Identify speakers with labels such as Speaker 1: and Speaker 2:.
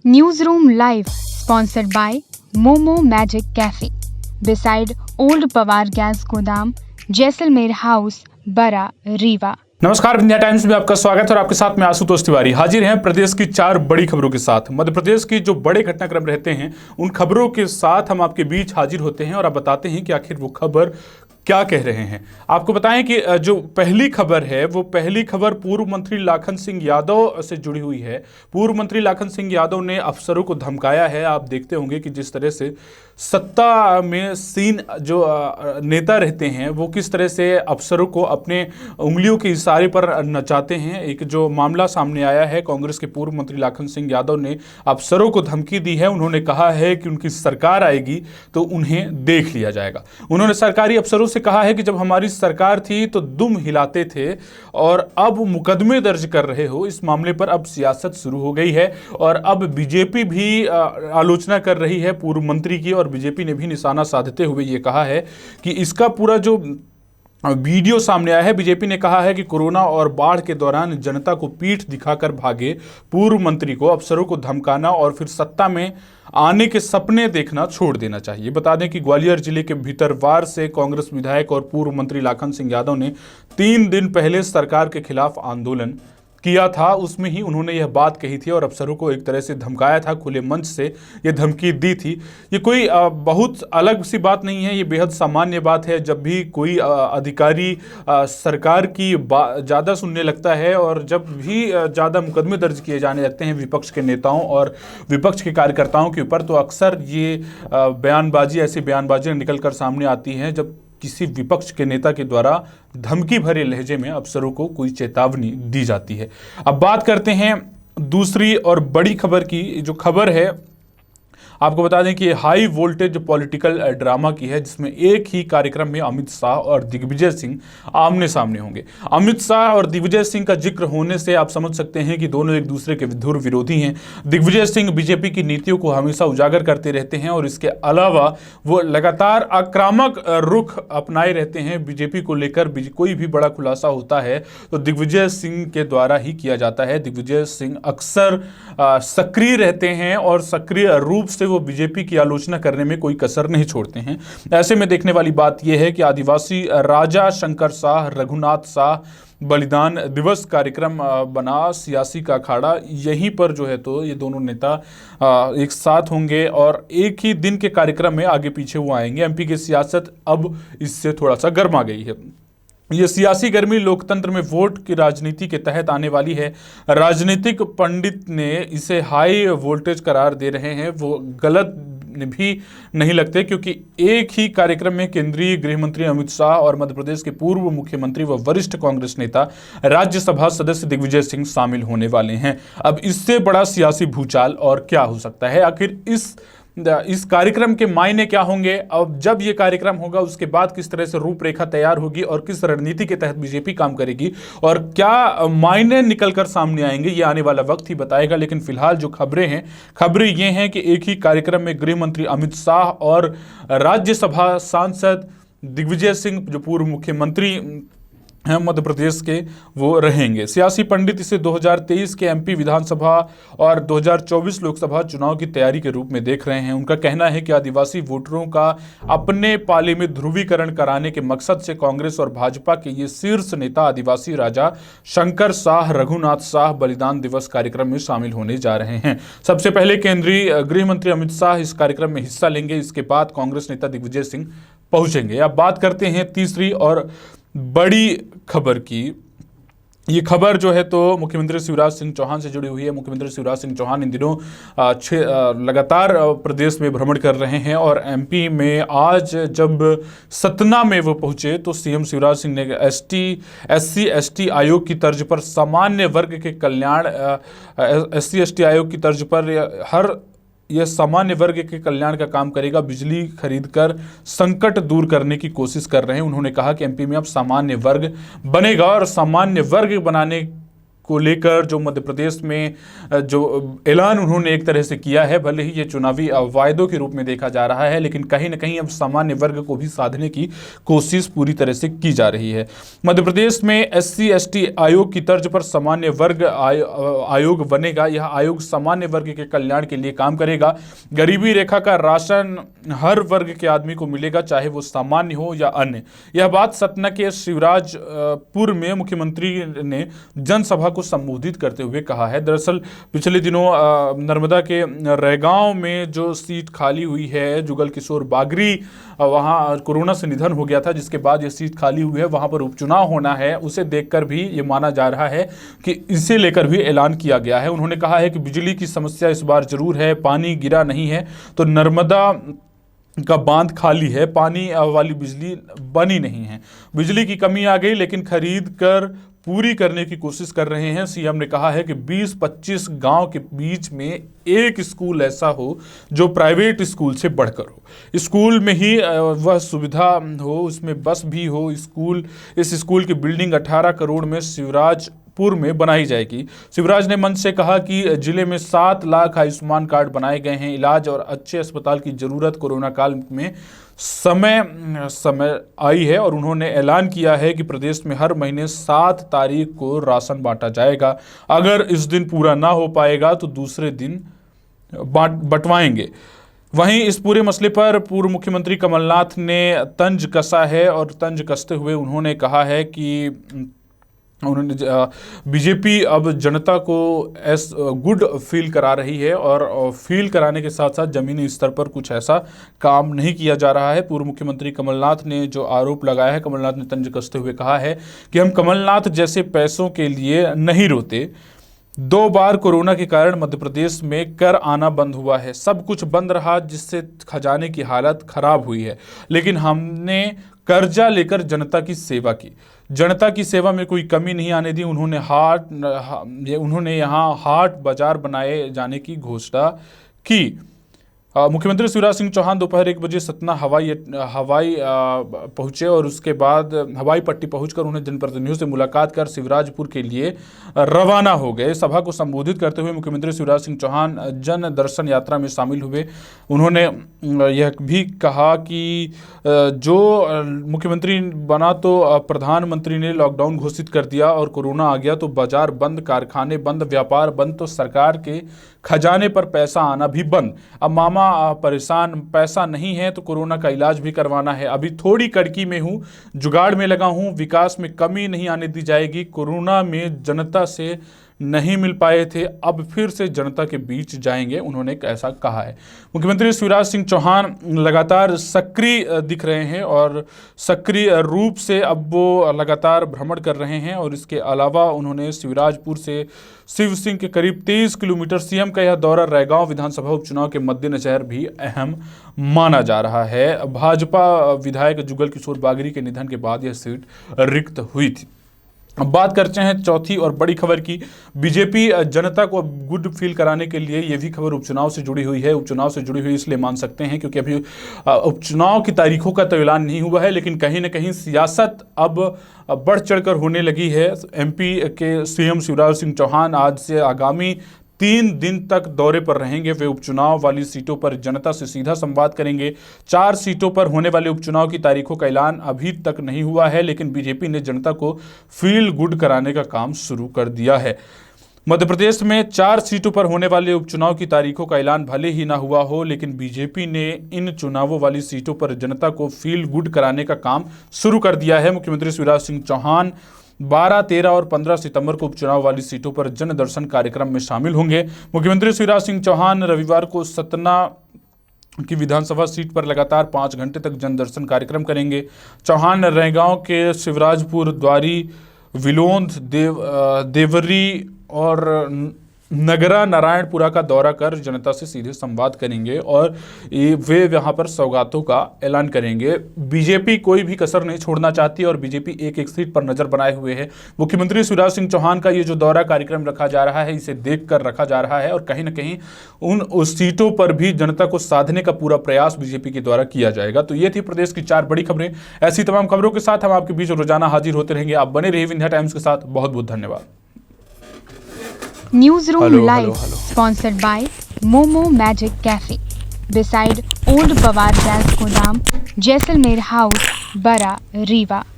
Speaker 1: Newsroom Live, sponsored by Momo Magic Cafe, beside Old Pawar Gas Godam, Jaisalmer house, बरा, रीवा।
Speaker 2: नमस्कार, Vindhya times में आपका स्वागत है और आपके साथ मैं आशुतोष तिवारी हाजिर हैं प्रदेश की 4 बड़ी खबरों के साथ। मध्य प्रदेश की जो बड़े घटनाक्रम रहते हैं उन खबरों के साथ हम आपके बीच हाजिर होते हैं और आप बताते हैं कि आखिर वो खबर क्या कह रहे हैं। आपको बताएं कि जो पहली खबर है वो पहली खबर पूर्व मंत्री लाखन सिंह यादव से जुड़ी हुई है। पूर्व मंत्री लाखन सिंह यादव ने अफसरों को धमकाया है। आप देखते होंगे कि जिस तरह से सत्ता में सीन जो नेता रहते हैं वो किस तरह से अफसरों को अपने उंगलियों के इशारे पर नचाते हैं। एक जो मामला सामने आया है, कांग्रेस के पूर्व मंत्री लाखन सिंह यादव ने अफसरों को धमकी दी है। उन्होंने कहा है कि उनकी सरकार आएगी तो उन्हें देख लिया जाएगा। उन्होंने सरकारी अफसरों से कहा है कि जब हमारी सरकार थी तो दुम हिलाते थे और अब मुकदमे दर्ज कर रहे हो। इस मामले पर अब सियासत शुरू हो गई है और अब बीजेपी भी आलोचना कर रही है पूर्व मंत्री की, और बीजेपी ने भी निशाना साधते हुए ये कहा है कि इसका पूरा जो वीडियो सामने आया है, बीजेपी ने कहा है कि कोरोना और बाढ़ के दौरान जनता को पीठ दिखाकर भागे पूर्व मंत्री को अफसरों को धमकाना और फिर सत्ता में आने के सपने देखना छोड़ देना चाहिए। बता दें कि ग्वालियर जिले के भीतरवार से कांग्रेस विधायक और पूर्व मंत्री लाखन सिंह यादव ने 3 दिन पहले सरकार के खिलाफ आंदोलन किया था। उसमें ही उन्होंने यह बात कही थी और अफसरों को एक तरह से धमकाया था, खुले मंच से यह धमकी दी थी। ये कोई बहुत अलग सी बात नहीं है, ये बेहद सामान्य बात है। जब भी कोई अधिकारी सरकार की ज़्यादा सुनने लगता है और जब भी ज़्यादा मुकदमे दर्ज किए जाने लगते हैं विपक्ष के नेताओं और विपक्ष के कार्यकर्ताओं के ऊपर, तो अक्सर ये ऐसी बयानबाजी निकल कर सामने आती हैं जब किसी विपक्ष के नेता के द्वारा धमकी भरे लहजे में अफसरों को कोई चेतावनी दी जाती है। अब बात करते हैं दूसरी और बड़ी खबर की। जो खबर है आपको बता दें कि हाई वोल्टेज पॉलिटिकल ड्रामा की है, जिसमें एक ही कार्यक्रम में अमित शाह और दिग्विजय सिंह आमने सामने होंगे। अमित शाह और दिग्विजय सिंह का जिक्र होने से आप समझ सकते हैं कि दोनों एक दूसरे के विधुर विरोधी हैं। दिग्विजय सिंह बीजेपी की नीतियों को हमेशा उजागर करते रहते हैं और इसके अलावा वो लगातार आक्रामक रुख अपनाए रहते हैं। बीजेपी को लेकर कोई भी बड़ा खुलासा होता है तो दिग्विजय सिंह के द्वारा ही किया जाता है। दिग्विजय सिंह अक्सर सक्रिय रहते हैं और सक्रिय रूप से वो बीजेपी की आलोचना करने में कोई कसर नहीं छोड़ते हैं। ऐसे में देखने वाली बात यह है कि आदिवासी राजा शंकर शाह रघुनाथ शाह बलिदान दिवस कार्यक्रम बना सियासी का अखाड़ा। यहीं पर जो है तो ये दोनों नेता एक साथ होंगे और एक ही दिन के कार्यक्रम में आगे पीछे वो आएंगे। एमपी की सियासत अब इससे थोड़ा सा गर्मा गई है। ये सियासी गर्मी लोकतंत्र में वोट की राजनीति के तहत आने वाली है। राजनीतिक पंडित ने इसे हाई वोल्टेज करार दे रहे हैं, वो गलत भी नहीं लगते, क्योंकि एक ही कार्यक्रम में केंद्रीय गृह मंत्री अमित शाह और मध्य प्रदेश के पूर्व मुख्यमंत्री व वरिष्ठ कांग्रेस नेता राज्यसभा सदस्य दिग्विजय सिंह शामिल होने वाले हैं। अब इससे बड़ा सियासी भूचाल और क्या हो सकता है? आखिर इस कार्यक्रम के मायने क्या होंगे? अब जब ये कार्यक्रम होगा उसके बाद किस तरह से रूपरेखा तैयार होगी और किस रणनीति के तहत बीजेपी काम करेगी और क्या मायने निकलकर सामने आएंगे, ये आने वाला वक्त ही बताएगा। लेकिन फिलहाल जो खबरें ये हैं कि एक ही कार्यक्रम में गृह मंत्री अमित शाह और राज्यसभा सांसद दिग्विजय सिंह, जो पूर्व मुख्यमंत्री हैं मध्य प्रदेश के, वो रहेंगे। सियासी पंडित इसे 2023 के एमपी विधानसभा और 2024 लोकसभा चुनाव की तैयारी के रूप में देख रहे हैं। उनका कहना है कि आदिवासी वोटरों का अपने पाले में ध्रुवीकरण कराने के मकसद से कांग्रेस और भाजपा के ये शीर्ष नेता आदिवासी राजा शंकर शाह रघुनाथ शाह बलिदान दिवस कार्यक्रम में शामिल होने जा रहे हैं। सबसे पहले केंद्रीय गृह मंत्री अमित शाह इस कार्यक्रम में हिस्सा लेंगे। इसके बाद कांग्रेस नेता दिग्विजय सिंह पहुंचेंगे। अब बात करते हैं तीसरी और बड़ी खबर की। ये खबर जो है तो मुख्यमंत्री शिवराज सिंह चौहान से जुड़ी हुई है। मुख्यमंत्री शिवराज सिंह चौहान इन दिनों लगातार प्रदेश में भ्रमण कर रहे हैं और एमपी में आज जब सतना में वो पहुंचे तो सीएम शिवराज सिंह ने SC/ST आयोग की तर्ज पर सामान्य वर्ग के कल्याण SC/ST आयोग की तर्ज पर यह सामान्य वर्ग के कल्याण का काम करेगा। बिजली खरीदकर संकट दूर करने की कोशिश कर रहे हैं। उन्होंने कहा कि एमपी में अब सामान्य वर्ग बनेगा और सामान्य वर्ग बनाने को लेकर जो मध्य प्रदेश में जो ऐलान उन्होंने एक तरह से किया है, भले ही ये चुनावी वायदों के रूप में देखा जा रहा है, लेकिन कहीं ना कहीं अब सामान्य वर्ग को भी साधने की कोशिश पूरी तरह से की जा रही है। मध्य प्रदेश में SC/ST आयोग की तर्ज पर सामान्य वर्ग आयोग बनेगा। यह आयोग सामान्य वर्ग के कल्याण के लिए काम करेगा। गरीबी रेखा का राशन हर वर्ग के आदमी को मिलेगा, चाहे वो सामान्य हो या अन्य। यह बात सतना के शिवराजपुर में मुख्यमंत्री ने जनसभा को संबोधित करते हुए कहा है। दरअसल पिछले दिनों नर्मदा के रैगांव में जो सीट खाली हुई है, जुगल किशोर बागरी वहां कोरोना से निधन हो गया था, जिसके बाद यह सीट खाली हुई है, वहां पर उपचुनाव होना है। उसे देखकर भी ये माना जा रहा है कि इसे लेकर भी ऐलान किया गया है। उन्होंने कहा है कि बिजली की समस्या इस बार जरूर है, पानी गिरा नहीं है तो नर्मदा का बांध खाली है, पानी वाली बिजली बनी नहीं है। बिजली की कमी आ गई, लेकिन खरीद कर पूरी करने की कोशिश कर रहे हैं। सीएम ने कहा है कि 20-25 गांव के बीच में एक स्कूल ऐसा हो जो प्राइवेट स्कूल से बढ़कर हो। स्कूल में ही वह सुविधा हो, उसमें बस भी हो। इस स्कूल की बिल्डिंग 18 करोड़ में शिवराजपुर में बनाई जाएगी। शिवराज ने मंच से कहा कि जिले में 7 लाख आयुष्मान कार्ड बनाए गए हैं। इलाज और अच्छे अस्पताल की जरूरत कोरोना काल में समय आई है और उन्होंने ऐलान किया है कि प्रदेश में हर महीने 7 तारीख को राशन बांटा जाएगा। अगर इस दिन पूरा ना हो पाएगा तो दूसरे दिन बंटवाएंगे। वहीं इस पूरे मसले पर पूर्व मुख्यमंत्री कमलनाथ ने तंज कसा है और तंज कसते हुए उन्होंने कहा है कि बीजेपी अब जनता को गुड फील करा रही है और फील कराने के साथ साथ जमीनी स्तर पर कुछ ऐसा काम नहीं किया जा रहा है। पूर्व मुख्यमंत्री कमलनाथ ने जो आरोप लगाया है, कमलनाथ ने तंज कसते हुए कहा है कि हम कमलनाथ जैसे पैसों के लिए नहीं रोते। 2 बार कोरोना के कारण मध्य प्रदेश में कर आना बंद हुआ है, सब कुछ बंद रहा, जिससे खजाने की हालत खराब हुई है, लेकिन हमने कर्जा लेकर जनता की सेवा की। जनता की सेवा में कोई कमी नहीं आने दी। उन्होंने यहाँ हाट बाजार बनाए जाने की घोषणा की। मुख्यमंत्री शिवराज सिंह चौहान दोपहर 1 बजे सतना हवाई पहुंचे और उसके बाद हवाई पट्टी पहुंचकर उन्हें जनप्रतिनिधियों से मुलाकात कर शिवराजपुर के लिए रवाना हो गए। सभा को संबोधित करते हुए मुख्यमंत्री शिवराज सिंह चौहान जन दर्शन यात्रा में शामिल हुए। उन्होंने यह भी कहा कि जो मुख्यमंत्री बना तो प्रधानमंत्री ने लॉकडाउन घोषित कर दिया और कोरोना आ गया तो बाजार बंद, कारखाने बंद, व्यापार बंद, तो सरकार के खजाने पर पैसा आना भी बंद। अब मामा परेशान, पैसा नहीं है तो कोरोना का इलाज भी करवाना है। अभी थोड़ी कड़की में हूँ, जुगाड़ में लगा हूँ, विकास में कमी नहीं आने दी जाएगी। कोरोना में जनता से नहीं मिल पाए थे, अब फिर से जनता के बीच जाएंगे, उन्होंने ऐसा कहा है। मुख्यमंत्री शिवराज सिंह चौहान लगातार सक्रिय दिख रहे हैं और सक्रिय रूप से अब वो लगातार भ्रमण कर रहे हैं और इसके अलावा उन्होंने शिवराजपुर से शिव सिंह के करीब 23 किलोमीटर। सीएम का यह दौरा रैगांव विधानसभा उपचुनाव के मद्देनजर भी अहम माना जा रहा है। भाजपा विधायक जुगल किशोर बागरी के निधन के बाद यह सीट रिक्त हुई थी। अब बात करते हैं चौथी और बड़ी खबर की। बीजेपी जनता को गुड फील कराने के लिए, ये भी खबर उपचुनाव से जुड़ी हुई है। उपचुनाव से जुड़ी हुई इसलिए मान सकते हैं क्योंकि अभी उपचुनाव की तारीखों का तो ऐलान नहीं हुआ है, लेकिन कहीं ना कहीं सियासत अब बढ़ चढ़कर होने लगी है। एमपी के सीएम शिवराज सिंह चौहान आज से आगामी 3 दिन तक दौरे पर रहेंगे। वे उपचुनाव वाली सीटों पर जनता से सीधा संवाद करेंगे। 4 सीटों पर होने वाले उपचुनाव की तारीखों का ऐलान अभी तक नहीं हुआ है, लेकिन बीजेपी ने जनता को फील गुड कराने का काम शुरू कर दिया है। मध्य प्रदेश में 4 सीटों पर होने वाले उपचुनाव की तारीखों का ऐलान भले ही ना हुआ हो, लेकिन बीजेपी ने इन चुनावों वाली सीटों पर जनता को फील गुड कराने का काम शुरू कर दिया है। मुख्यमंत्री शिवराज सिंह चौहान 12, 13 और 15 सितंबर को उपचुनाव वाली सीटों पर जन दर्शन कार्यक्रम में शामिल होंगे। मुख्यमंत्री शिवराज सिंह चौहान रविवार को सतना की विधानसभा सीट पर लगातार 5 घंटे तक जन दर्शन कार्यक्रम करेंगे। चौहान रैगांव के शिवराजपुर, द्वारी, विलोंद, देवरी और नगरा नारायणपुरा का दौरा कर जनता से सीधे संवाद करेंगे और वे वहां पर सौगातों का ऐलान करेंगे। बीजेपी कोई भी कसर नहीं छोड़ना चाहती और बीजेपी एक एक सीट पर नजर बनाए हुए है। मुख्यमंत्री शिवराज सिंह चौहान का ये जो दौरा कार्यक्रम रखा जा रहा है, इसे देखकर रखा जा रहा है और कहीं ना कहीं उस सीटों पर भी जनता को साधने का पूरा प्रयास बीजेपी के द्वारा किया जाएगा। तो ये थी प्रदेश की 4 बड़ी खबरें। ऐसी तमाम खबरों के साथ हम आपके बीच रोजाना हाजिर होते रहेंगे। आप बने रहिए विंध्या टाइम्स के साथ। बहुत बहुत धन्यवाद।
Speaker 1: Newsroom
Speaker 2: Hello,
Speaker 1: Live,
Speaker 2: hello, hello.
Speaker 1: sponsored by Momo Magic Cafe, beside Old Pawar Gas Godam, Jaisalmer House, Bara, Rewa.